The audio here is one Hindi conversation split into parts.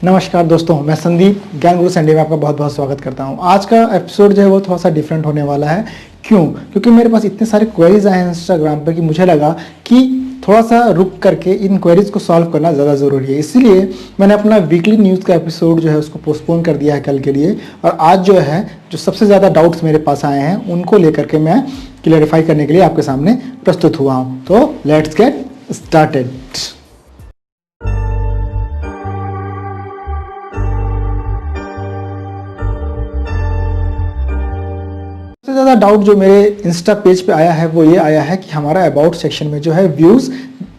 नमस्कार दोस्तों, मैं संदीप ज्ञान गुरु संडे में आपका बहुत बहुत स्वागत करता हूं। आज का एपिसोड जो है वो थोड़ा सा डिफरेंट होने वाला है। क्यों? क्योंकि मेरे पास इतने सारे क्वेरीज आए हैं इंस्टाग्राम पे कि मुझे लगा कि थोड़ा सा रुक करके इन क्वेरीज को सॉल्व करना ज़्यादा ज़रूरी है। इसलिए मैंने अपना वीकली न्यूज़ का एपिसोड जो है उसको पोस्टपोन कर दिया है कल के लिए, और आज जो है जो सबसे ज़्यादा डाउट्स मेरे पास आए हैं उनको लेकर के मैं क्लियरिफाई करने के लिए आपके सामने प्रस्तुत हुआ हूँ। तो लेट्स गेट स्टार्टेड। सबसे ज़्यादा डाउट जो मेरे इंस्टा पेज पे आया है वो ये आया है कि हमारा अबाउट सेक्शन में जो है व्यूज़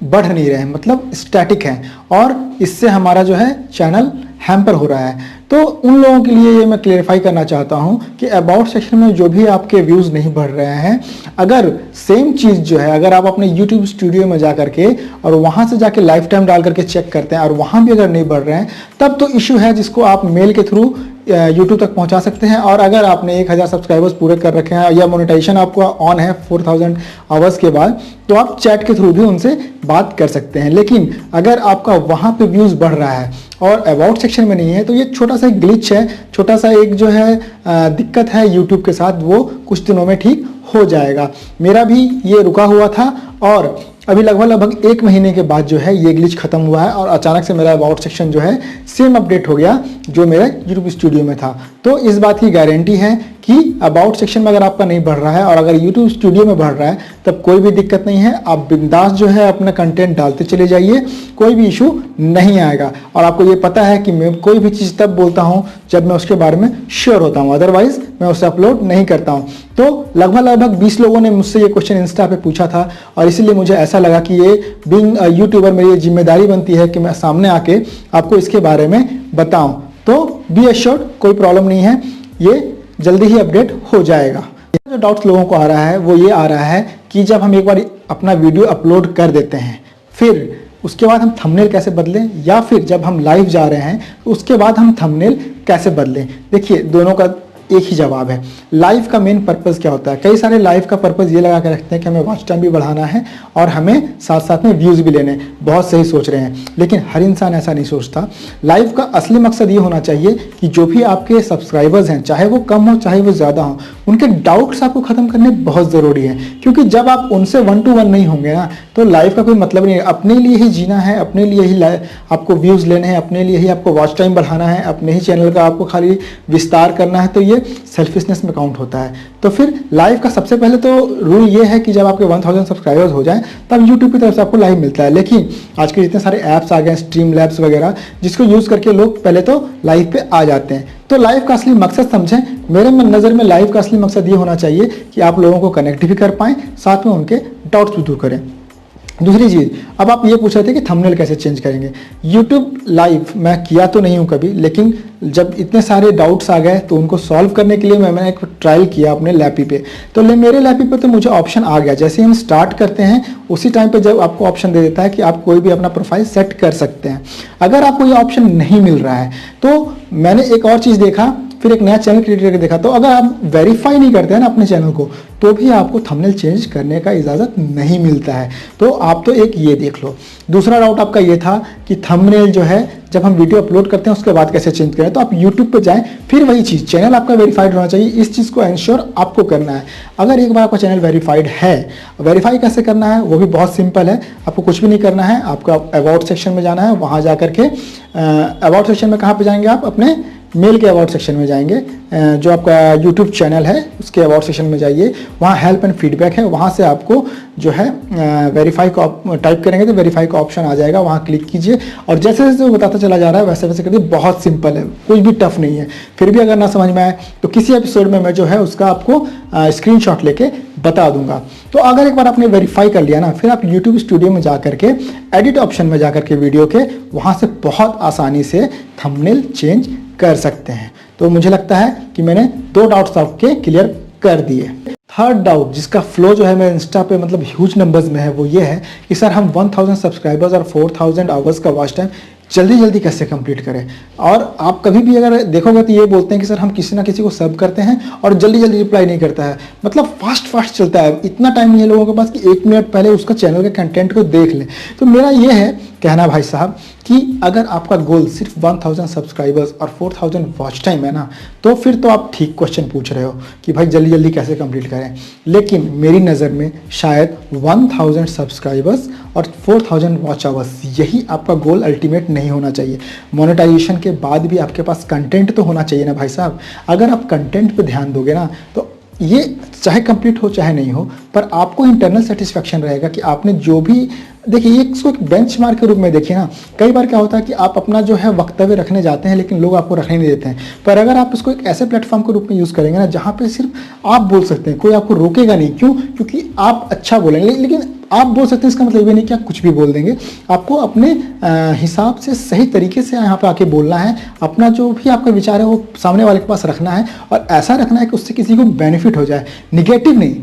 बढ़ नहीं रहे हैं, मतलब स्टैटिक हैं, और इससे हमारा जो है चैनल हैम्पर हो रहा है। तो उन लोगों के लिए ये मैं क्लियरिफाई करना चाहता हूँ कि अबाउट सेक्शन में जो भी आपके व्यूज़ नहीं बढ़ रहे हैं, अगर सेम चीज़ जो है अगर आप अपने यूट्यूब स्टूडियो में जा करके और वहाँ से जाके लाइफ टाइम डाल करके चेक करते हैं और वहाँ भी अगर नहीं बढ़ रहे हैं, तब तो इशू है जिसको आप मेल के थ्रू यूट्यूब तक पहुंचा सकते हैं। और अगर आपने 1000 सब्सक्राइबर्स पूरे कर रखे हैं या मोनेटाइजेशन आपका ऑन है 4000 आवर्स के बाद, तो आप चैट के थ्रू भी उनसे बात कर सकते हैं। लेकिन अगर आपका वहाँ पे व्यूज़ बढ़ रहा है और अबाउट सेक्शन में नहीं है, तो ये छोटा सा एक ग्लिच है, छोटा सा एक जो है दिक्कत है यूट्यूब के साथ, वो कुछ दिनों में ठीक हो जाएगा। मेरा भी ये रुका हुआ था और अभी लगभग 1 महीने के बाद जो है ये ग्लिच खत्म हुआ है और अचानक से मेरा अबाउट सेक्शन जो है सेम अपडेट हो गया जो मेरे यूट्यूब स्टूडियो में था। तो इस बात की गारंटी है कि अबाउट सेक्शन में अगर आपका नहीं बढ़ रहा है और अगर यूट्यूब स्टूडियो में बढ़ रहा है तब कोई भी दिक्कत नहीं है। आप बिंदास जो है अपना कंटेंट डालते चले जाइए, कोई भी इशू नहीं आएगा। और आपको ये पता है कि मैं कोई भी चीज़ तब बोलता हूँ जब मैं उसके बारे में श्योर होता हूँ, अदरवाइज मैं उसे अपलोड नहीं करता हूँ। तो लगभग 20 लोगों ने मुझसे ये क्वेश्चन इंस्टा पे पूछा था और इसीलिए मुझे ऐसा लगा कि ये बीइंग यूट्यूबर मेरी ये जिम्मेदारी बनती है कि मैं सामने आके आपको इसके बारे में बताऊं। तो बी एश्योर्ड, कोई प्रॉब्लम नहीं है, ये जल्दी ही अपडेट हो जाएगा। जो डाउट्स लोगों को आ रहा है वो ये आ रहा है कि जब हम एक बार अपना वीडियो अपलोड कर देते हैं, फिर उसके बाद हम थंबनेल कैसे बदलें, या फिर जब हम लाइव जा रहे हैं उसके बाद हम थंबनेल कैसे बदलें। देखिए, दोनों का एक ही जवाब है। लाइव का मेन पर्पज़ क्या होता है? कई सारे लाइव का पर्पज़ ये लगा के रखते हैं कि हमें वॉच टाइम भी बढ़ाना है और हमें साथ साथ में व्यूज़ भी लेने। बहुत सही सोच रहे हैं, लेकिन हर इंसान ऐसा नहीं सोचता। लाइव का असली मकसद ये होना चाहिए कि जो भी आपके सब्सक्राइबर्स हैं, चाहे वो कम हो चाहे वो ज़्यादा हो, उनके डाउट्स आपको ख़त्म करने बहुत ज़रूरी है। क्योंकि जब आप उनसे 1 to 1 नहीं होंगे ना, तो लाइव का कोई मतलब नहीं है। अपने लिए ही जीना है, अपने लिए ही आपको व्यूज़ लेने हैं, अपने लिए ही आपको वॉच टाइम बढ़ाना है, अपने ही चैनल का आपको खाली विस्तार करना है, तो ये सेल्फिशनेस में काउंट होता है। तो फिर लाइव का सबसे पहले तो रूल ये है कि जब आपके 1000 सब्सक्राइबर्स हो जाएं तब यूट्यूब की तरफ से आपको लाइव मिलता है। लेकिन आज के जितने सारे ऐप्स आ गए हैं, स्ट्रीम लैब्स वगैरह, जिसको यूज़ करके लोग पहले तो लाइव पे आ जाते हैं। तो लाइव का असली मकसद समझें। मेरे नज़र में लाइव का असली मकसद ये होना चाहिए कि आप लोगों को कनेक्ट भी कर पाएँ, साथ में उनके डाउट्स भी दूर करें। दूसरी चीज़, अब आप ये पूछ रहे थे कि थंबनेल कैसे चेंज करेंगे। यूट्यूब लाइव मैं किया तो नहीं हूँ कभी, लेकिन जब इतने सारे डाउट्स आ गए तो उनको सॉल्व करने के लिए मैंने एक ट्रायल किया अपने लैपी पे। तो मेरे लैपी पे तो मुझे ऑप्शन आ गया, जैसे हम स्टार्ट करते हैं उसी टाइम पे जब आपको ऑप्शन दे देता है कि आप कोई भी अपना प्रोफाइल सेट कर सकते हैं। अगर आपको ये ऑप्शन नहीं मिल रहा है तो मैंने एक और चीज़ देखा, फिर एक नया चैनल क्रिएट करके देखा, तो अगर आप वेरीफाई नहीं करते हैं ना अपने चैनल को, तो भी आपको थंबनेल चेंज करने का इजाज़त नहीं मिलता है। तो आप तो एक ये देख लो। दूसरा डाउट आपका ये था कि थंबनेल जो है जब हम वीडियो अपलोड करते हैं उसके बाद कैसे चेंज करें। तो आप यूट्यूब पे जाएं, फिर वही चीज़, चैनल आपका वेरीफाइड होना चाहिए। इस चीज़ को इंश्योर आपको करना है। अगर एक बार आपका चैनल वेरीफाइड है, वेरीफाई कैसे करना है वो भी बहुत सिंपल है। आपको कुछ भी नहीं करना है, आपको अबाउट सेक्शन में जाना है। वहाँ जा करके अबाउट सेक्शन में कहाँ पर जाएंगे? आप अपने मेल के अबाउट सेक्शन में जाएंगे, जो आपका यूट्यूब चैनल है उसके अबाउट सेक्शन में जाइए। वहाँ हेल्प एंड फीडबैक है, वहाँ से आपको जो है वेरीफाई को टाइप करेंगे तो वेरीफाई का ऑप्शन आ जाएगा, वहाँ क्लिक कीजिए और जैसे जैसे वो बताता चला जा रहा है वैसे वैसे करिए। बहुत सिंपल है, कुछ भी टफ नहीं है। फिर भी अगर ना समझ में आए तो किसी एपिसोड में मैं जो है उसका आपको स्क्रीनशॉट लेके बता दूंगा। तो अगर एक बार आपने वेरीफाई कर लिया ना, फिर आप यूट्यूब स्टूडियो में जा करके एडिट ऑप्शन में जा करके वीडियो के वहाँ से बहुत आसानी से थंबनेल चेंज कर सकते हैं। तो मुझे लगता है कि मैंने 2 डाउट्स आपके क्लियर कर दिए। थर्ड डाउट जिसका फ्लो जो है मेरे इंस्टा पे मतलब ह्यूज नंबर्स में है, वो ये है कि सर हम 1000 सब्सक्राइबर्स और 4000 आवर्स का वॉच टाइम जल्दी जल्दी कैसे कंप्लीट करें। और आप कभी भी अगर देखोगे तो ये बोलते हैं कि सर हम किसी ना किसी को सर्व करते हैं और जल्दी जल्दी रिप्लाई नहीं करता है, मतलब फास्ट चलता है। इतना टाइम नहीं है लोगों के पास कि 1 मिनट पहले उसका चैनल के कंटेंट को देख लें। तो मेरा ये है कहना भाई साहब कि अगर आपका गोल सिर्फ 1000 सब्सक्राइबर्स और 4000 वॉच टाइम है ना, तो फिर तो आप ठीक क्वेश्चन पूछ रहे हो कि भाई जल्दी जल्दी कैसे कंप्लीट करें। लेकिन मेरी नज़र में शायद 1000 सब्सक्राइबर्स और 4000 वॉच आवर्स यही आपका गोल अल्टीमेट नहीं होना चाहिए। मोनेटाइजेशन के बाद भी आपके पास कंटेंट तो होना चाहिए ना भाई साहब। अगर आप कंटेंट पे ध्यान दोगे ना, तो ये चाहे कंप्लीट हो चाहे नहीं हो, पर आपको इंटरनल सेटिस्फेक्शन रहेगा कि आपने जो भी, देखिए ये इसको एक बेंचमार्क के रूप में देखिए ना। कई बार क्या होता है कि आप अपना जो है वक्तव्य रखने जाते हैं लेकिन लोग आपको रखने नहीं देते हैं, पर अगर आप इसको एक ऐसे प्लेटफॉर्म के रूप में यूज़ करेंगे ना जहाँ पे सिर्फ आप बोल सकते हैं, कोई आपको रोकेगा नहीं। क्यों? क्योंकि आप अच्छा बोलेंगे। लेकिन आप बोल सकते हैं इसका मतलब ये नहीं कि आप कुछ भी बोल देंगे। आपको अपने हिसाब से सही तरीके से यहाँ पे आके बोलना है, अपना जो भी आपका विचार है वो सामने वाले के पास रखना है, और ऐसा रखना है कि उससे किसी को बेनिफिट हो जाए। निगेटिव नहीं,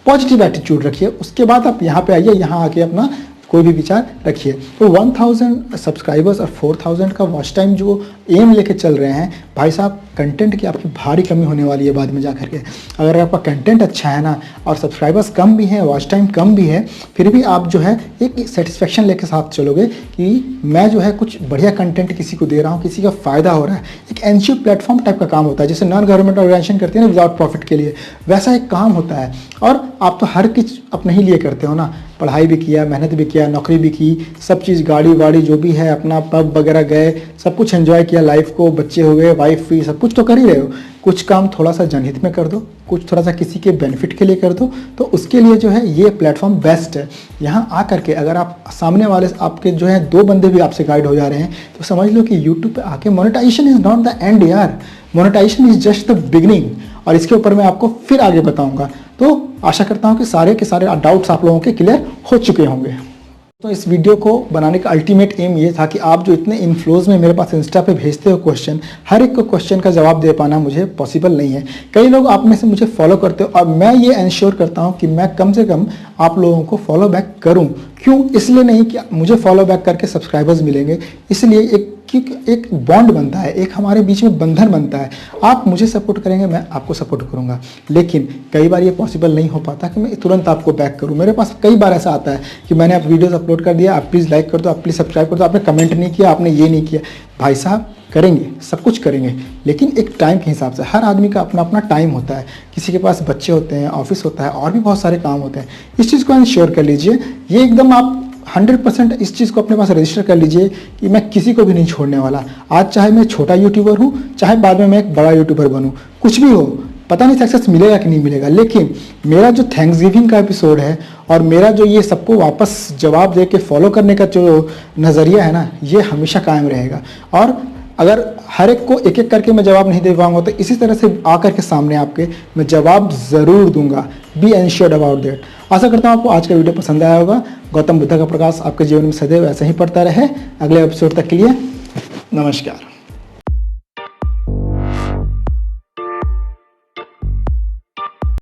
पॉजिटिव एटीट्यूड रखिए। उसके बाद आप यहाँ पे आइए, यहाँ आके अपना कोई भी विचार रखिए। तो 1000 सब्सक्राइबर्स और 4000 का वॉच टाइम जो एम लेके चल रहे हैं भाई साहब, कंटेंट की आपकी भारी कमी होने वाली है बाद में जा करके। अगर आपका कंटेंट अच्छा है ना और सब्सक्राइबर्स कम भी हैं, वॉच टाइम कम भी है, फिर भी आप जो है एक सेटिस्फेक्शन लेके साथ चलोगे कि मैं जो है कुछ बढ़िया कंटेंट किसी को दे रहा हूँ, किसी का फ़ायदा हो रहा है। एक एनजीओ प्लेटफॉर्म टाइप का काम होता है, जैसे नॉन गवर्नमेंट ऑर्गेनाइजेशन करती है ना विदाउट प्रॉफिट के लिए, वैसा एक काम होता है। और आप तो हर कुछ अपने ही लिए करते हो ना, पढ़ाई भी किया, मेहनत भी किया, नौकरी भी की, सब चीज़, गाड़ी वाड़ी जो भी है, अपना पब वगैरह गए, सब कुछ एंजॉय किया लाइफ को, बच्चे हो गए, वाइफ हुई, सब कुछ तो कर ही रहे हो। कुछ काम थोड़ा सा जनहित में कर दो, कुछ थोड़ा सा किसी के बेनिफिट के लिए कर दो, तो उसके लिए जो है ये प्लेटफॉर्म बेस्ट है। यहाँ आ करके अगर आप सामने वाले आपके जो है 2 बंदे भी आपसे गाइड हो जा रहे हैं, तो समझ लो कि यूट्यूब पे आके monetization is not the end यार, monetization is just the beginning. और इसके ऊपर मैं आपको फिर आगे बताऊंगा। तो आशा करता हूँ कि सारे के सारे डाउट्स आप लोगों के क्लियर हो चुके होंगे। तो इस वीडियो को बनाने का अल्टीमेट एम ये था कि आप जो इतने इनफ्लोज में मेरे पास इंस्टा पे भेजते हो क्वेश्चन, हर एक को क्वेश्चन का जवाब दे पाना मुझे पॉसिबल नहीं है। कई लोग आप में से मुझे फॉलो करते हो और मैं ये इंश्योर करता हूँ कि मैं कम से कम आप लोगों को फॉलो बैक करूँ। क्यों? इसलिए नहीं कि मुझे फॉलो बैक करके सब्सक्राइबर्स मिलेंगे, इसलिए एक बॉन्ड बनता है, एक हमारे बीच में बंधन बनता है। आप मुझे सपोर्ट करेंगे, मैं आपको सपोर्ट करूंगा। लेकिन कई बार ये पॉसिबल नहीं हो पाता कि मैं तुरंत आपको बैक करूं। मेरे पास कई बार ऐसा आता है कि मैंने आप वीडियोस अपलोड कर दिया, आप प्लीज़ लाइक कर दो, आप प्लीज़ सब्सक्राइब कर दो, आपने कमेंट नहीं किया, आपने ये नहीं किया। भाई साहब करेंगे, सब कुछ करेंगे, लेकिन एक टाइम के हिसाब से। हर आदमी का अपना अपना टाइम होता है, किसी के पास बच्चे होते हैं, ऑफिस होता है, और भी बहुत सारे काम होते हैं। इस चीज़ को इंश्योर कर लीजिए, ये एकदम आप 100% इस चीज़ को अपने पास रजिस्टर कर लीजिए कि मैं किसी को भी नहीं छोड़ने वाला। आज चाहे मैं छोटा यूट्यूबर हूँ, चाहे बाद में मैं एक बड़ा यूट्यूबर बनूँ, कुछ भी हो, पता नहीं सक्सेस मिलेगा कि नहीं मिलेगा, लेकिन मेरा जो थैंक्स गिविंग का एपिसोड है और मेरा जो ये सबको वापस जवाब दे के फॉलो करने का जो नज़रिया है ना, ये हमेशा कायम रहेगा। और अगर हर एक को एक एक करके मैं जवाब नहीं दे पाऊंगा, तो इसी तरह से आकर के सामने आपके मैं जवाब ज़रूर दूंगा। Be assured about that. आशा करता हूँ आपको आज का वीडियो पसंद आया होगा। गौतम बुद्ध का प्रकाश आपके जीवन में सदैव ऐसे ही पड़ता रहे। अगले एपिसोड तक के लिए नमस्कार।